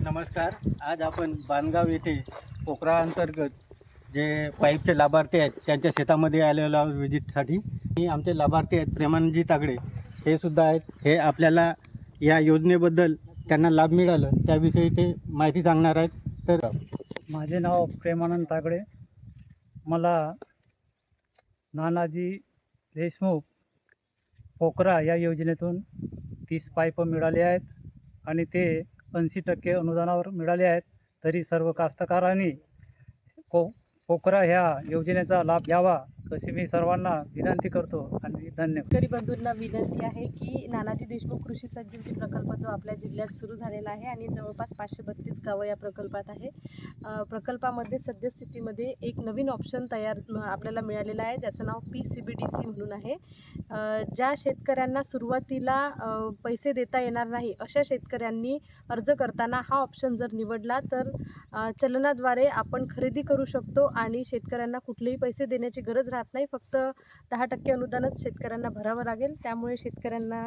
नमस्कार. आज आपण बांधगाव येथे पोखरा अंतर्गत जे पाईपचे लाभार्थी आहेत त्यांच्या शेतामध्ये आलेलो आहोत व्हिजिटसाठी. आणि आमचे लाभार्थी आहेत प्रेमानंदजी तागडे, हे सुद्धा आहेत. हे आपल्याला या योजनेबद्दल त्यांना लाभ मिळाला त्याविषयी ते माहिती सांगणार आहेत. तर माझे नाव प्रेमानंद तागडे. मला नानाजी देशमुख पोखरा या योजनेतून 30 पाईप मिळाले आहेत आणि ते 80% अनुदानावर मिळाले आहेत. तरी सर्व कास्तकारांनी पोखरा ह्या योजनेचा लाभ घ्यावा अशी मी सर्वांना विनंती करतो आणि धन्यवाद. शेतकरी बंधूंना विनंती आहे की नानाजी देशमुख कृषी संजीवनी प्रकल्प जो आपल्या जिल्ह्यात सुरू झालेला आहे आणि जवळपास 532 गावं या प्रकल्पात आहे. प्रकल्पामध्ये सद्यस्थितीमध्ये एक नवीन ऑप्शन आपल्याला मिळालेला आहे, ज्याचं नाव PCBDC म्हणून आहे. ज्या शेतकऱ्यांना सुरुवातीला पैसे देता येणार नाही अशा शेतकऱ्यांनी अर्ज करताना हा ऑप्शन जर निवडला तर चलनाद्वारे आपण खरेदी करू शकतो आणि शेतकऱ्यांना कुठलेही पैसे देण्याची गरज राहत नाही. फक्त 10% अनुदानच शेतकऱ्यांना भरावं लागेल. त्यामुळे शेतकऱ्यांना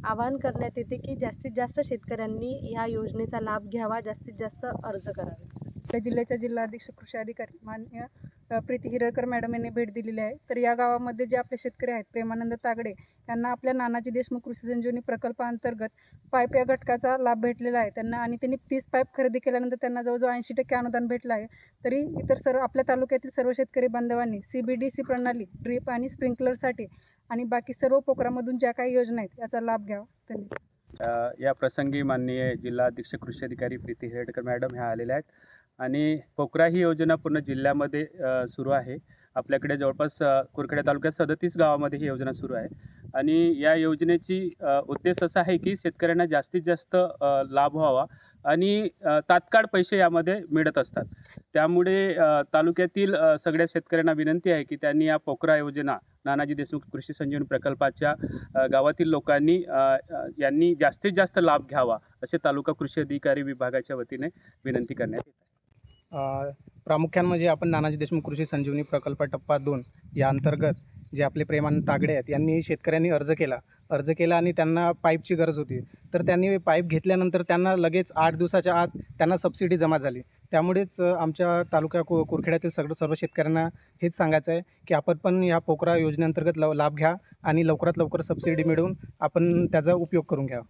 आवाहन करण्यात येते की जास्तीत जास्त शेतकऱ्यांनी ह्या योजनेचा लाभ घ्यावा, जास्तीत जास्त अर्ज करावे. आपल्या जिल्ह्याच्या जिल्हा अधीक्षक कृषी अधिकारी माननीय प्रीती हिरळकर मॅडम यांनी भेट दिलेली आहे. तर या गावामध्ये जे आपले शेतकरी आहेत प्रेमानंद तागडे यांना आपल्या नानाजी देशमुख कृषी संजीवनी प्रकल्पाअंतर्गत पाईप या घटकाचा लाभ भेटलेला आहे आणि त्यांनी 30 पाईप खरेदी केल्यानंतर त्यांना जवळजवळ 80% अनुदान भेटलं आहे. तरी इतर आपल्या तालुक्यातील सर्व शेतकरी बांधवांनी CBDC प्रणाली, ड्रीप आणि स्प्रिंकलरसाठी आणि बाकी सर्व पोखरामधून ज्या काही योजना आहेत याचा लाभ घ्यावा. धन्यवाद. या प्रसंगी माननीय जिल्हा अधीक्षक कृषी अधिकारी प्रीती हिरळकर मॅडम ह्या आलेल्या आहेत आणि पोखरा ही योजना पूर्ण जिल्ह्यामध्ये सुरू आहे. आपल्याकडे जवळपास कुरखेडा तालुक्यात 37 गावामध्ये ही योजना सुरू आहे आणि या योजनेची उद्देश असा आहे की शेतकऱ्यांना जास्तीत जास्त लाभ व्हावा आणि तात्काळ पैसे यामध्ये मिळत असतात. त्यामुळे तालुक्यातील सगळ्या शेतकऱ्यांना विनंती आहे की त्यांनी या पोखरा योजना नानाजी देशमुख कृषी संजीवनी प्रकल्पाच्या गावातील लोकांनी यांनी जास्तीत जास्त लाभ घ्यावा असे तालुका कृषी अधिकारी विभागाच्या वतीने विनंती करण्यात येत आहे. प्रामुख्याने म्हणजे आपण नानाजी देशमुख कृषी संजीवनी प्रकल्प टप्पा 2 या अंतर्गत जे आपले प्रेमानंद तागडे आहेत यांनी शेतकऱ्यांनी अर्ज केला आणि त्यांना पाईपची गरज होती. तर त्यांनी पाईप घेतल्यानंतर त्यांना लगेच 8 दिवसाच्या आत त्यांना सबसिडी जमा झाली. त्यामुळेच आमच्या तालुक्या कुरखेड्यातील सर्व शेतकऱ्यांना हेच सांगायचं आहे की आपण पण या पोखरा योजनेअंतर्गत लाभ घ्या आणि लवकरात लवकर सबसिडी मिळवून आपण त्याचा उपयोग करून घ्या.